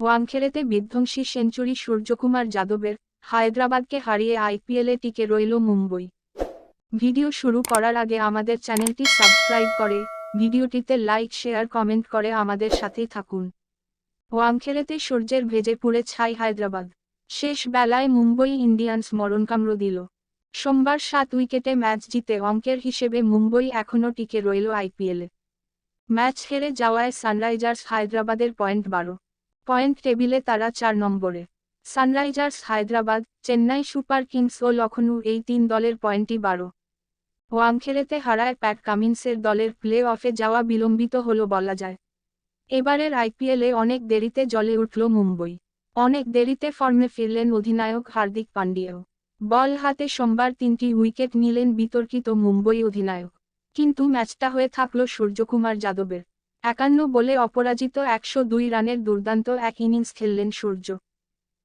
ওয়াংখেড়েতে বিধ্বংসী সেঞ্চুরি সূর্যকুমার যাদবের, হায়দ্রাবাদকে হারিয়ে আইপিএলে টিকে রইল মুম্বই। ভিডিও শুরু করার আগে আমাদের চ্যানেলটি সাবস্ক্রাইব করে, ভিডিওটিতে লাইক শেয়ার কমেন্ট করে আমাদের সাথেই থাকুন। ওয়াংখেড়েতে সূর্যের ভেজে পুড়ে ছাই হায়দ্রাবাদ। শেষ বেলায় মুম্বই ইন্ডিয়ান্স মরণকামড় দিল। সোমবার 7 উইকেটে ম্যাচ জিতে অঙ্কের হিসেবে মুম্বই এখনও টিকে রইল আইপিএলে। ম্যাচ হেরে যাওয়ায় সানরাইজার্স হায়দ্রাবাদের পয়েন্ট 12 পয়েন্ট টেবিলে তারা 4 নম্বরে। Sunrisers Hyderabad, Chennai super kings ও লখনউ এই 3 দলের পয়েন্টই 12। ওয়াংখেড়েতে হারায় প্যাট কামিন্সের দলের প্লে অফে যাওয়া বিলম্বিত হল বলা যায়। এবারের আইপিএলে অনেক দেরিতে জ্বলে উঠল মুম্বই। অনেক দেরিতে ফর্মে ফিরলেন অধিনায়ক হার্দিক পান্ডিয়াও। বল হাতে সোমবার 3টি উইকেট নিলেন বিতর্কিত মুম্বই অধিনায়ক। কিন্তু ম্যাচটা হয়ে থাকল সূর্যকুমার যাদবের। 51 বলে অপরাজিত 102 রানের দুর্দান্ত এক ইনিংস খেললেন সূর্য।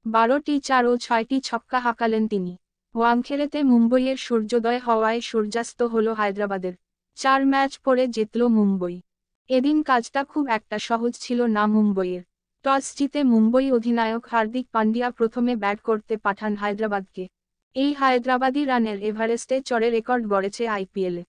12টি 4 ও 6টি ছক্কা হাঁকালেন তিনি। ওয়াংখেড়েতে মুম্বইয়ের সূর্যোদয় হওয়ায় সূর্যাস্ত হল হায়দ্রাবাদের। 4 ম্যাচ পরে জিতল মুম্বই। এদিন কাজটা খুব একটা সহজ ছিল না মুম্বইয়ের। টস জিতে মুম্বই অধিনায়ক হার্দিক পান্ডিয়া প্রথমে ব্যাট করতে পাঠান হায়দ্রাবাদকে। এই হায়দ্রাবাদি রানের এভারেস্টে চড়ে রেকর্ড গড়েছে আইপিএলে।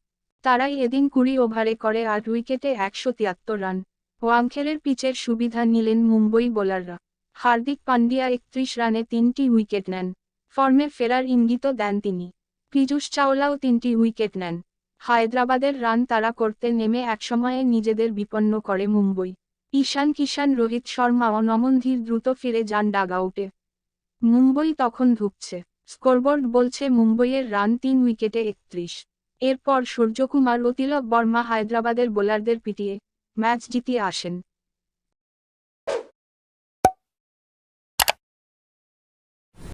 তারাই এদিন 20 ওভারে করে 8 উইকেটে 173 রান। ওয়াংখেড়ের পিচের সুবিধা নিলেন মুম্বই বোলাররা। হার্দিক পান্ডিয়া 31 রানে 3টি উইকেট নেন। ফর্মে ফেরার ইঙ্গিতও দেন তিনি। পীযূষ চাওলাও 3টি উইকেট নেন। হায়দ্রাবাদের রান তাড়া করতে নেমে একসময়ে নিজেদের বিপন্ন করে মুম্বই। ঈশান কিষান, রোহিত শর্মা ও নমন ধীর দ্রুত ফিরে যান ডাগআউটে। মুম্বই তখন ধুঁকছে। স্কোরবোর্ড বলছে মুম্বইয়ের রান 3 উইকেটে 31। এরপর সূর্যকুমার ও তিলক বর্মা হায়দ্রাবাদের বোলারদের পিটিয়ে ম্যাচ জিতিয়ে আসেন।